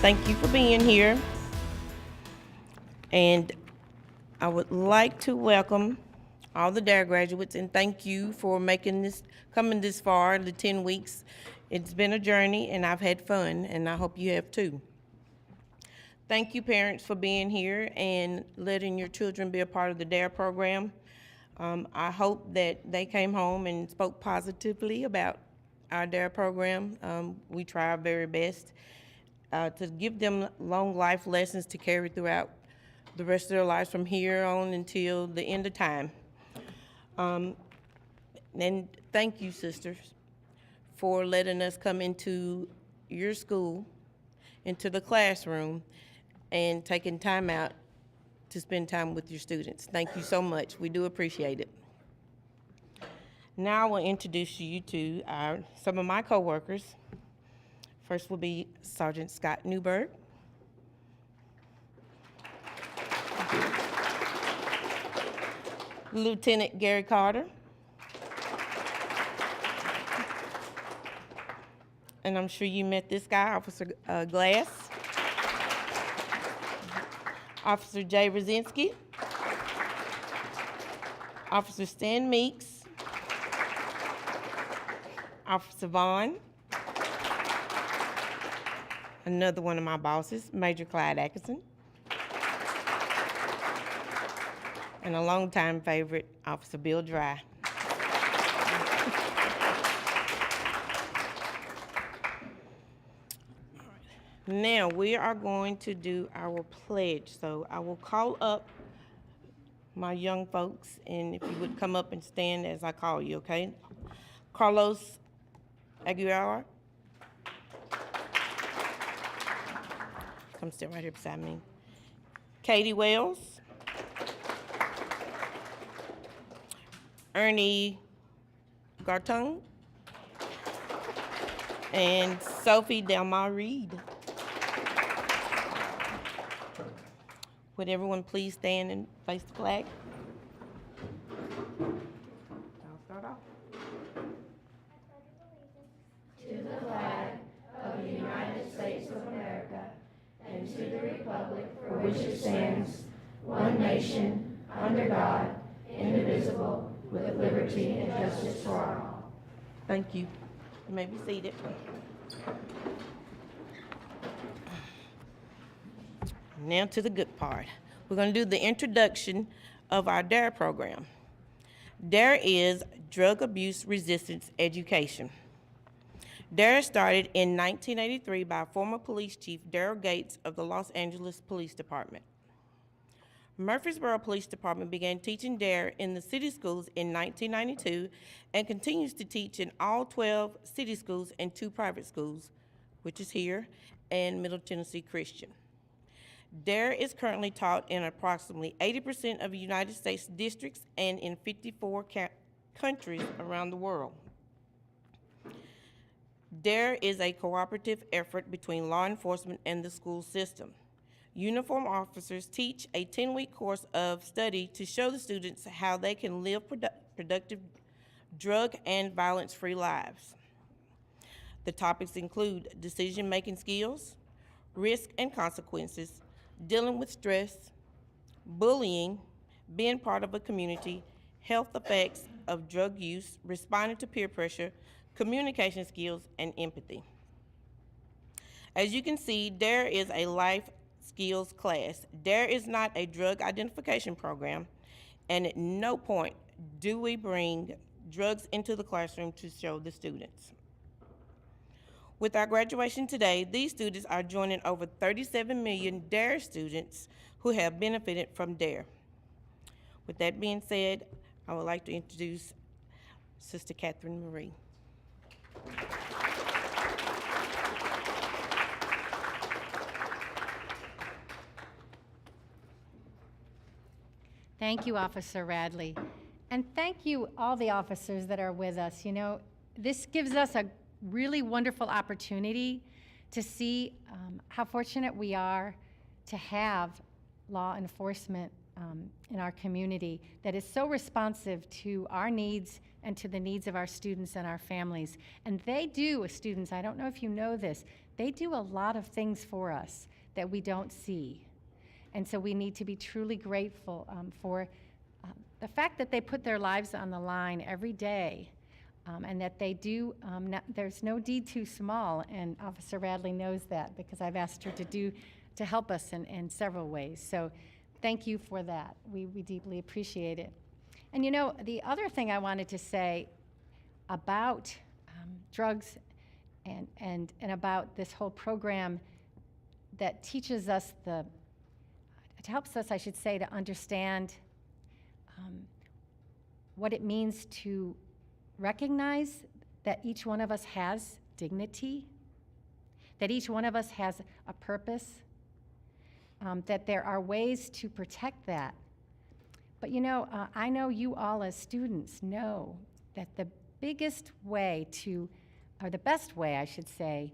Thank you for being here. And I would like to welcome all the Dare graduates and thank you for coming this far, the 10 weeks. It's been a journey and I've had fun and I hope you have too. Thank you parents for being here and letting your children be a part of the Dare program. I hope that they came home and spoke positively about our Dare program. We try our very best to give them long life lessons to carry throughout the rest of their lives from here on until the end of time. And thank you, sisters, for letting us come into your school, into the classroom, and taking time out to spend time with your students. Thank you so much. We do appreciate it. Now I will introduce you to some of my coworkers. First will be Sergeant Scott Newberg. Lieutenant Gary Carter. And I'm sure you met this guy, Officer Glass. Officer Jay Rosinski. Officer Stan Meeks. Officer Vaughn. Another one of my bosses, Major Clyde Atkinson. And a longtime favorite, Officer Bill Dry. Now we are going to do our pledge. So I will call up my young folks, and if you would come up and stand as I call you, okay? Carlos Aguilar. Come sit right here beside me. Katie Wells. Ernie Garton. And Sophie Delmar Reed. Would everyone please stand and face the flag? I'll start off. To the flag of the United States of America and to the republic for which it stands, one nation, under God, indivisible, with liberty and justice for all. Thank you. You may be seated. Now to the good part. We're going to do the introduction of our DARE program. DARE is Drug Abuse Resistance Education. DARE started in 1983 by former police chief Daryl Gates of the Los Angeles Police Department. Murfreesboro Police Department began teaching DARE in the city schools in 1992 and continues to teach in all 12 city schools and 2 private schools, which is here, and Middle Tennessee Christian. DARE is currently taught in approximately 80% of the United States districts and in 54 countries around the world. DARE is a cooperative effort between law enforcement and the school system. Uniformed officers teach a 10-week course of study to show the students how they can live productive drug and violence-free lives. The topics include decision-making skills, risk and consequences, dealing with stress, bullying, being part of a community, health effects of drug use, responding to peer pressure, communication skills, and empathy. As you can see, DARE is a life skills class. DARE is not a drug identification program, and at no point do we bring drugs into the classroom to show the students. With our graduation today, these students are joining over 37 million DARE students who have benefited from DARE. With that being said, I would like to introduce Sister Catherine Marie. Thank you, Officer Radley. And thank you, all the officers that are with us. You know, this gives us a really wonderful opportunity to see how fortunate we are to have law enforcement in our community that is so responsive to our needs and to the needs of our students and our families. And they do, students, I don't know if you know this, They do a lot of things for us that we don't see. And so we need to be truly grateful for the fact that they put their lives on the line every day, and that they do, there's no deed too small, and Officer Radley knows that because I've asked her to help us in several ways. So thank you for that. We deeply appreciate it. And you know, the other thing I wanted to say about drugs and about this whole program that teaches us it helps us, I should say, to understand what it means to recognize that each one of us has dignity, that each one of us has a purpose, that there are ways to protect that. But you know, I know you all as students know that the biggest way or the best way, I should say,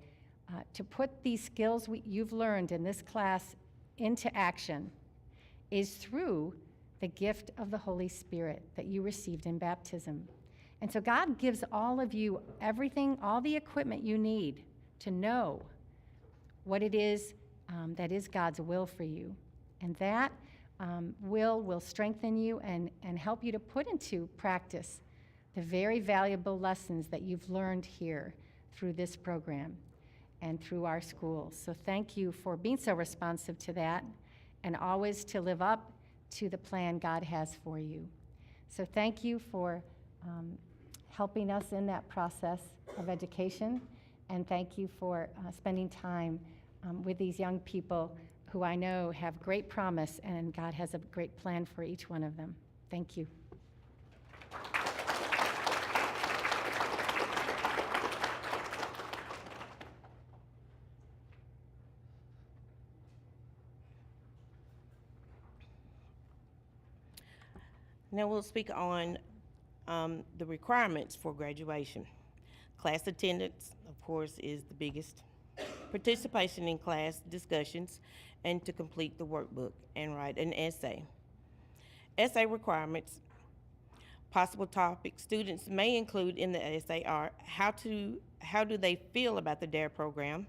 to put these skills you've learned in this class into action is through the gift of the Holy Spirit that you received in baptism. And so God gives all of you everything, all the equipment you need to know what it is that is God's will for you. And that will strengthen you and help you to put into practice the very valuable lessons that you've learned here through this program and through our schools. So thank you for being so responsive to that and always to live up to the plan God has for you. So thank you for helping us in that process of education, and thank you for spending time with these young people who I know have great promise, and God has a great plan for each one of them. Thank you. Now we'll speak on the requirements for graduation. Class attendance, of course, is the biggest. Participation in class discussions, and to complete the workbook and write an essay. Essay requirements, possible topics students may include in the essay are how do they feel about the DARE program,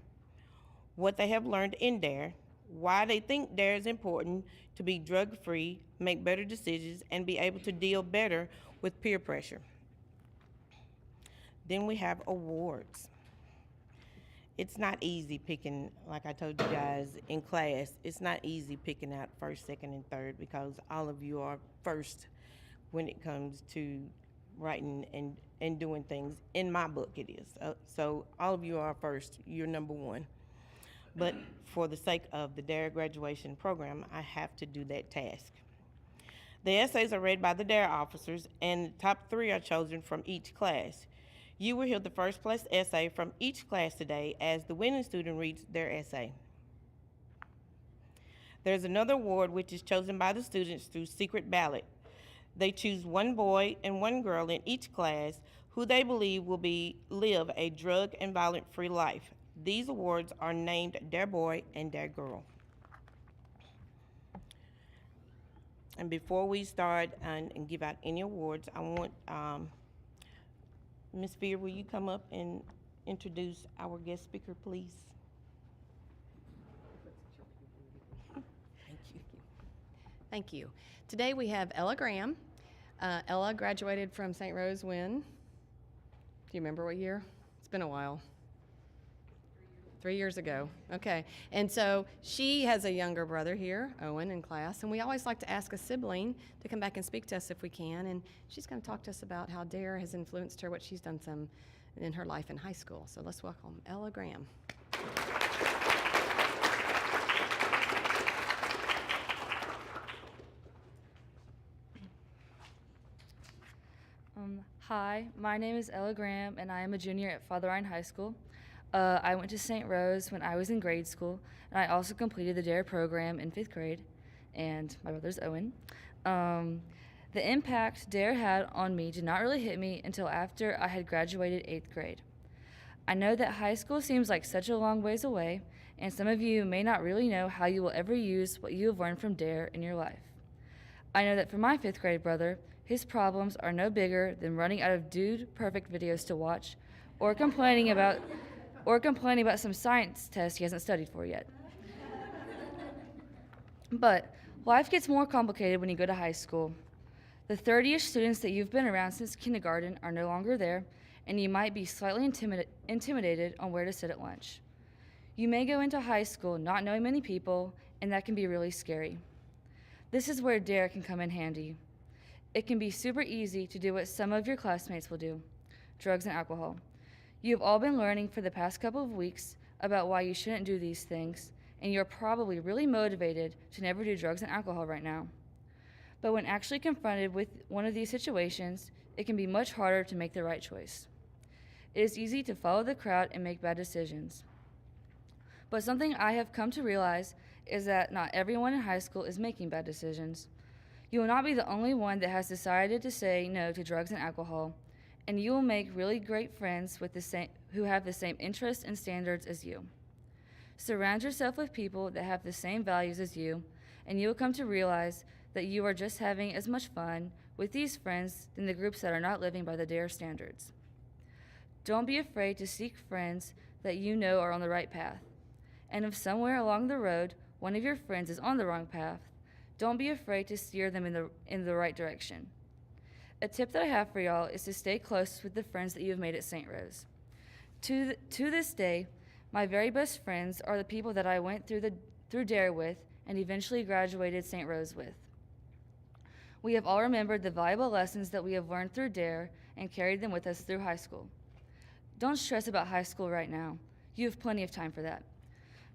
what they have learned in DARE, why they think DARE is important to be drug-free, make better decisions, and be able to deal better with peer pressure. Then we have awards. It's not easy picking, like I told you guys in class, it's not easy picking out first, second, and third because all of you are first when it comes to writing and doing things. In my book it is. So all of you are first, you're number one. But for the sake of the DARE graduation program, I have to do that task. The essays are read by the DARE officers, and the top 3 are chosen from each class. You will hear the first place essay from each class today as the winning student reads their essay. There's another award which is chosen by the students through secret ballot. They choose one boy and one girl in each class who they believe will live a drug and violent-free life. These awards are named DARE Boy and DARE Girl. And before we start and give out any awards, I want Ms. Vehr, will you come up and introduce our guest speaker, please? Thank you. Thank you. Today we have Ella Graham. Ella graduated from St. Rose when? Do you remember what year? It's been a while. 3 years ago. Okay. And so she has a younger brother here, Owen, in class, and we always like to ask a sibling to come back and speak to us if we can, and she's going to talk to us about how DARE has influenced her, what she's done some in her life in high school. So let's welcome Ella Graham. Hi, my name is Ella Graham, and I am a junior at Father Ryan High School. I went to St. Rose when I was in grade school, and I also completed the DARE program in 5th grade, and my brother's Owen. The impact DARE had on me did not really hit me until after I had graduated 8th grade. I know that high school seems like such a long ways away, and some of you may not really know how you will ever use what you have learned from DARE in your life. I know that for my 5th grade brother, his problems are no bigger than running out of dude perfect videos to watch or complaining about or complaining about some science test he hasn't studied for yet. But life gets more complicated when you go to high school. The 30-ish students that you've been around since kindergarten are no longer there, and you might be slightly intimidated on where to sit at lunch. You may go into high school not knowing many people, and that can be really scary. This is where DARE can come in handy. It can be super easy to do what some of your classmates will do, drugs and alcohol. You've all been learning for the past couple of weeks about why you shouldn't do these things, and you're probably really motivated to never do drugs and alcohol right now. But when actually confronted with one of these situations, it can be much harder to make the right choice. It is easy to follow the crowd and make bad decisions. But something I have come to realize is that not everyone in high school is making bad decisions. You will not be the only one that has decided to say no to drugs and alcohol, and you will make really great friends with who have the same interests and standards as you. Surround yourself with people that have the same values as you, and you will come to realize that you are just having as much fun with these friends than the groups that are not living by the DARE standards. Don't be afraid to seek friends that you know are on the right path. And if somewhere along the road, one of your friends is on the wrong path, don't be afraid to steer them in the right direction. A tip that I have for y'all is to stay close with the friends that you have made at St. Rose. To this day, my very best friends are the people that I went through DARE with and eventually graduated St. Rose with. We have all remembered the valuable lessons that we have learned through DARE and carried them with us through high school. Don't stress about high school right now. You have plenty of time for that.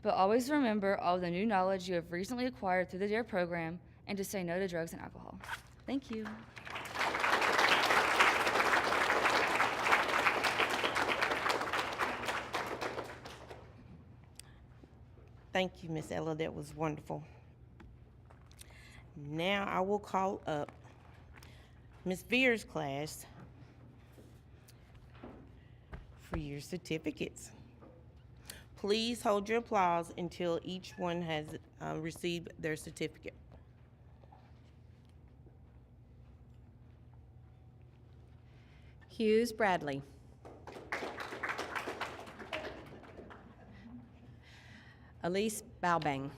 But always remember all the new knowledge you have recently acquired through the DARE program and to say no to drugs and alcohol. Thank you. Thank you, Miss Ella. That was wonderful. Now I will call up Miss Vehr's class for your certificates. Please hold your applause until each one has received their certificate. Hughes Bradley. Elise Baubang.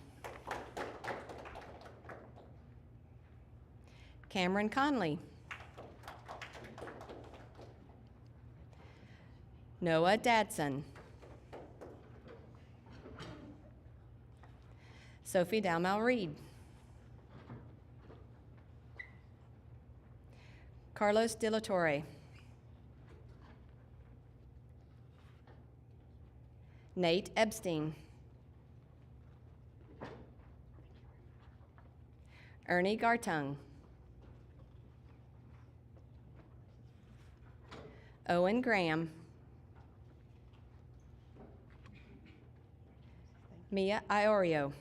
Cameron Conley. Noah Dadson. Sophie Dalmal Reed. Carlos De La Torre. Nate Epstein. Ernie Gartung. Owen Graham. Mia Iorio.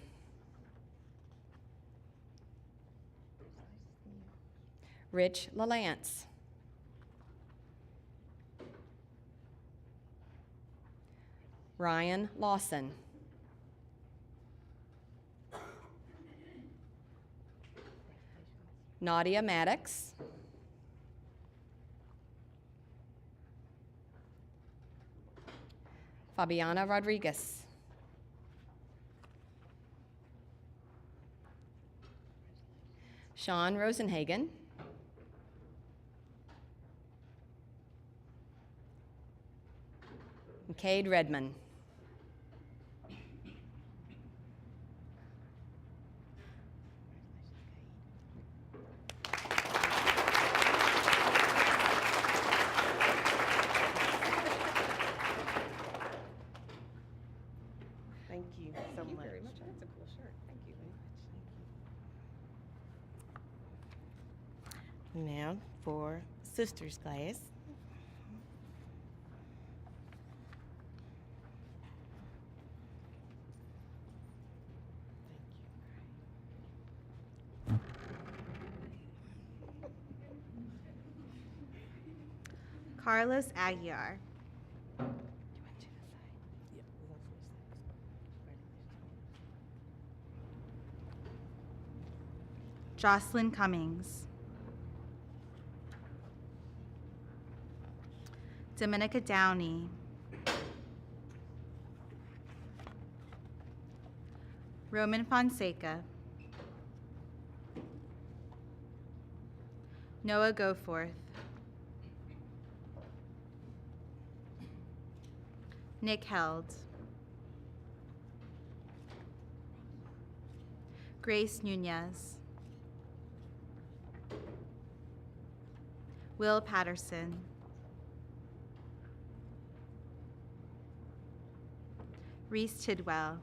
Rich LaLance. Ryan Lawson. Nadia Maddox. Fabiana Rodriguez. Sean Rosenhagen. Cade Redmond. Thank you so much. Very much. That's a cool shirt. Thank you. Now for sisters class. Carlos Aguiar. Jocelyn Cummings. Dominica Downey. Roman Fonseca, Noah Goforth, Nick Held, Grace Nunez, Will Patterson, Reese Tidwell,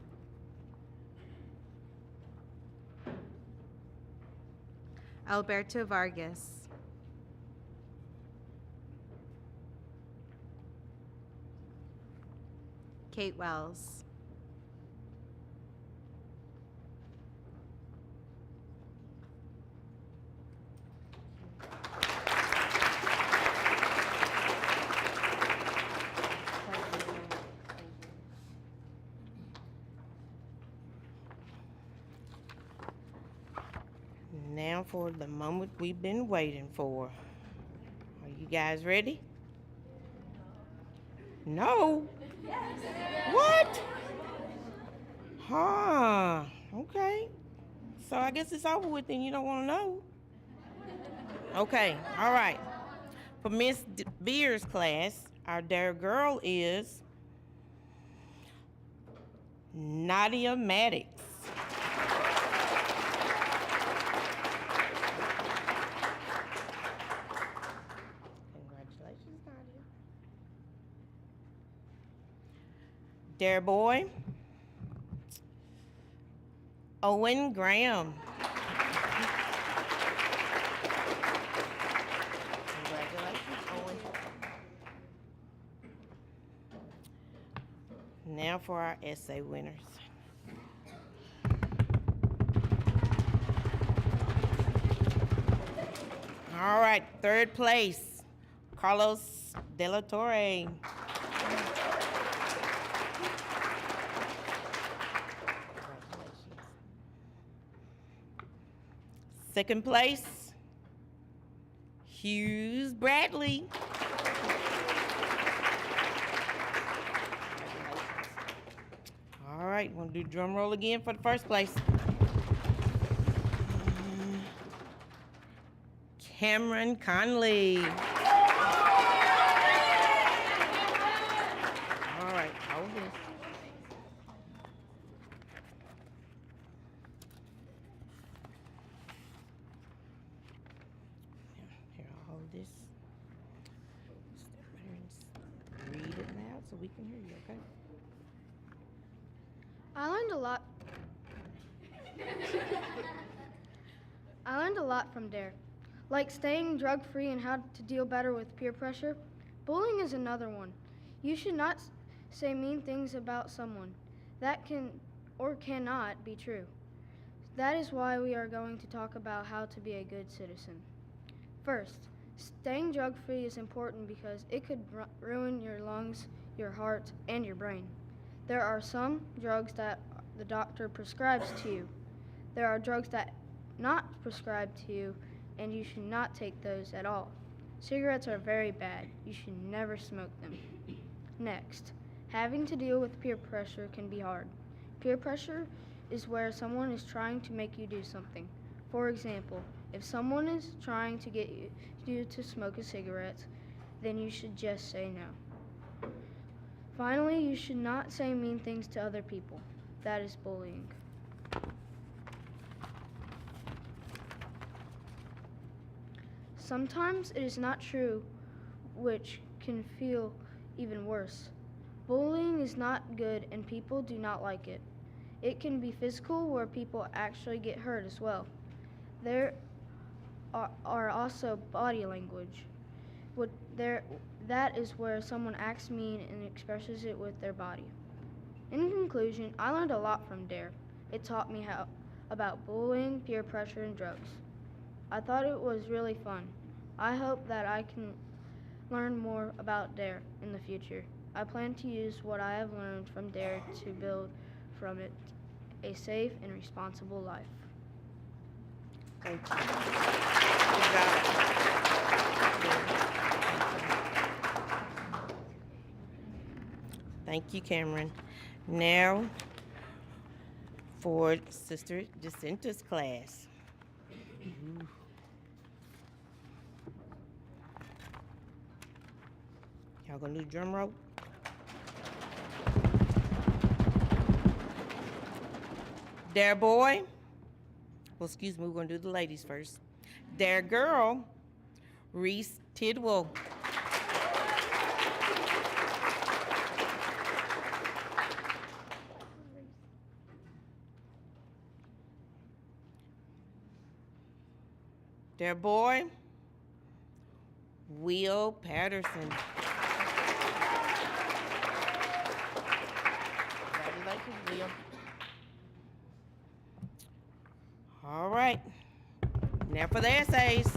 Alberto Vargas, Kate Wells, Now for the moment we've been waiting for. Are you guys ready? No? What? Huh, okay. So I guess it's over with and you don't want to know. Okay, all right. For Miss Vehr's class, our dare girl is Nadia Maddox. Congratulations, Nadia. Dare boy, Owen Graham. Congratulations, Owen. Now for our essay winners. All right, third place, Carlos De La Torre. Second place, Hughes Bradley. All right, we'll do drum roll again for the first place. Cameron Conley. All right, hold this. Here, I'll hold this. Step right here and read it loud so we can hear you, okay? I learned a lot from Dare, like staying drug-free and how to deal better with peer pressure. Bullying is another one. You should not say mean things about someone. That can or cannot be true. That is why we are going to talk about how to be a good citizen. First, staying drug-free is important because it could ruin your lungs, your heart, and your brain. There are some drugs that the doctor prescribes to you. There are drugs that not prescribed to you, and you should not take those at all. Cigarettes are very bad. You should never smoke them. Next, having to deal with peer pressure can be hard. Peer pressure is where someone is trying to make you do something. For example, if someone is trying to get you to smoke a cigarette, then you should just say no. Finally, you should not say mean things to other people. That is bullying. Sometimes it is not true, which can feel even worse. Bullying is not good and people do not like it. It can be physical where people actually get hurt as well. There are also body language. That is where someone acts mean and expresses it with their body. In conclusion, I learned a lot from Dare. It taught me about bullying, peer pressure, and drugs. I thought it was really fun. I hope that I can learn more about Dare in the future. I plan to use what I have learned from Dare to build from it a safe and responsible life. Thank you. Good job. Thank you, Cameron. Now, for Sister Jacinta's class. Y'all gonna do drum roll? Their boy, well, excuse me, we're gonna do the ladies first. Their girl, Reese Tidwell. Their boy, Will Patterson. Congratulations, Will. All right, now for the essays.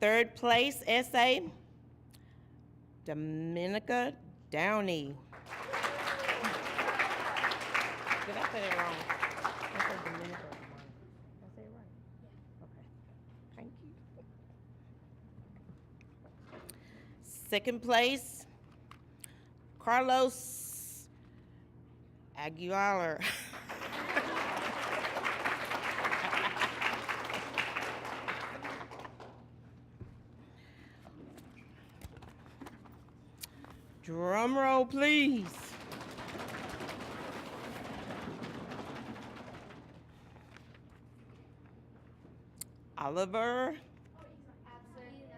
Third place essay, Dominica Downey. Did I say that wrong? I said Dominica. Did I say it right? Yeah. Okay. Thank you. Second place, Carlos Aguilar. Drum roll, please. Oliver.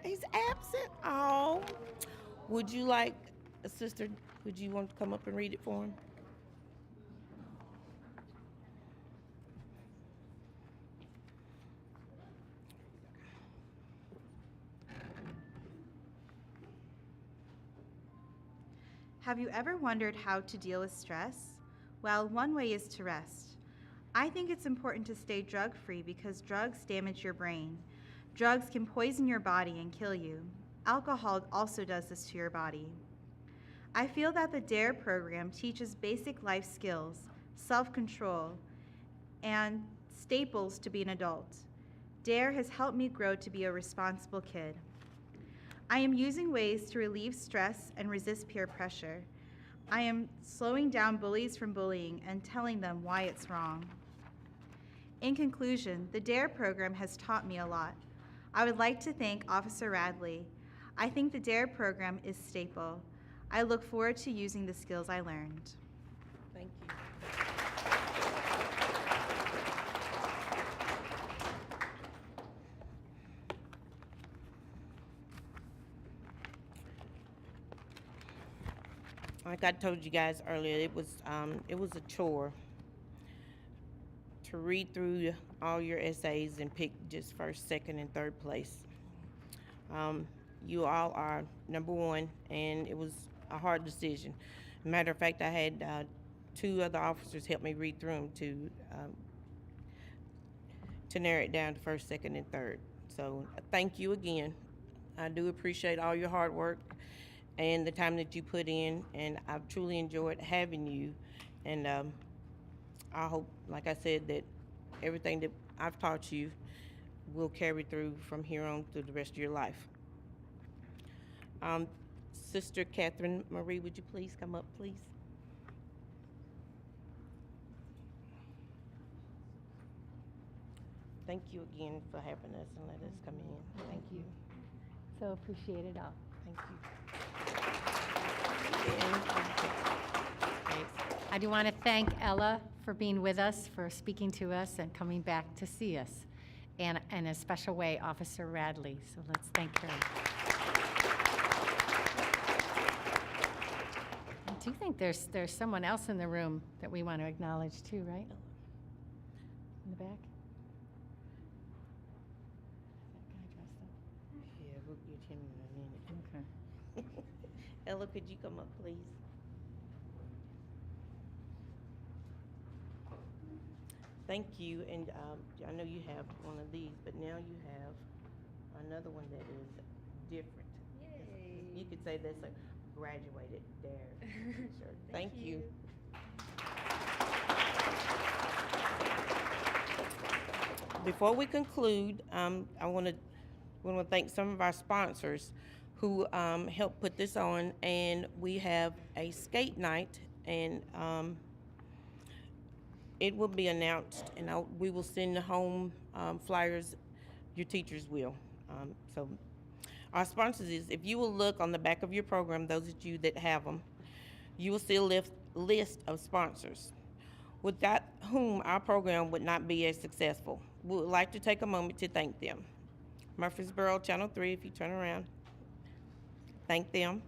He's absent. Oh. Would you like, sister, would you want to come up and read it for him? Have you ever wondered how to deal with stress? Well, one way is to rest. I think it's important to stay drug-free because drugs damage your brain. Drugs can poison your body and kill you. Alcohol also does this to your body. I feel that the DARE program teaches basic life skills, self-control, and staples to be an adult. DARE has helped me grow to be a responsible kid. I am using ways to relieve stress and resist peer pressure. I am slowing down bullies from bullying and telling them why it's wrong. In conclusion, the DARE program has taught me a lot. I would like to thank Officer Radley. I think the DARE program is staple. I look forward to using the skills I learned. Thank you. Like I told you guys earlier, it was a chore to read through all your essays and pick just first, second, and third place. You all are number one, and it was a hard decision. Matter of fact, I had two other officers help me read through them to narrow it down to first, second, and third. So thank you again. I do appreciate all your hard work and the time that you put in, and I've truly enjoyed having you. And I hope, like I said, that everything that I've taught you will carry through from here on through the rest of your life. Sister Catherine Marie, would you please come up, please? Thank you again for having us and let us come in. Thank you. So appreciate it all. Thank you. Thanks. I do want to thank Ella for being with us, for speaking to us and coming back to see us. And in a special way, Officer Radley. So let's thank her. I do think there's someone else in the room that we want to acknowledge too, right? In the back? That guy dressed up. Yeah, we'll get him in a minute. Okay. Ella, could you come up, please? Thank you, and I know you have one of these, but now you have another one that is different. Yay. You could say that's a graduated DARE shirt. Thank you. Before we conclude, I want to thank some of our sponsors who helped put this on, and we have a skate night and it will be announced, and we will send the home flyers. Your teachers will. So our sponsors is, if you will look on the back of your program, those of you that have them, you will see a list of sponsors without whom our program would not be as successful. We would like to take a moment to thank them. Murfreesboro Channel 3, if you turn around, thank them.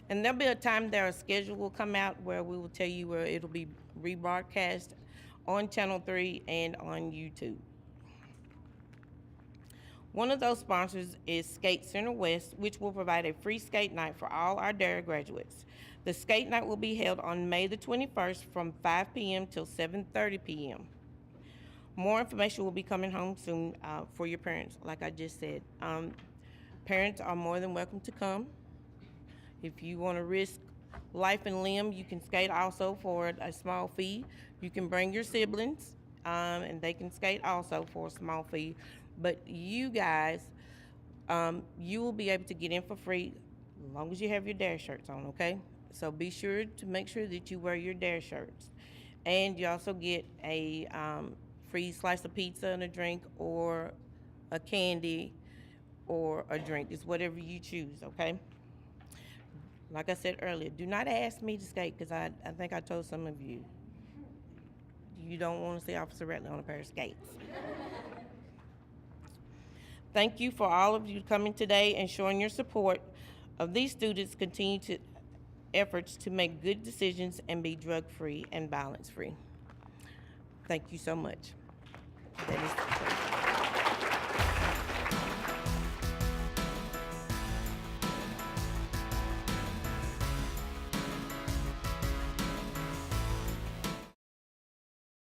And there'll be a time their schedule will come out where we will tell you where it'll be rebroadcast on Channel 3 and on YouTube. One of those sponsors is Skate Center West, which will provide a free skate night for all our DARE graduates. The skate night will be held on May the 21st from 5 p.m. till 7:30 p.m. More information will be coming home soon for your parents, like I just said. Parents are more than welcome to come. If you want to risk life and limb, you can skate also for a small fee. You can bring your siblings, and they can skate also for a small fee. But you guys, you will be able to get in for free as long as you have your DARE shirts on, okay? So be sure to make sure that you wear your DARE shirts. And you also get a free slice of pizza and a drink, or a candy or a drink. It's whatever you choose, okay? Like I said earlier, do not ask me to skate, because I think I told some of you, you don't want to see Officer Ratley on a pair of skates. Thank you for all of you coming today and showing your support of these students' continued efforts to make good decisions and be drug-free and violence-free. Thank you so much. That is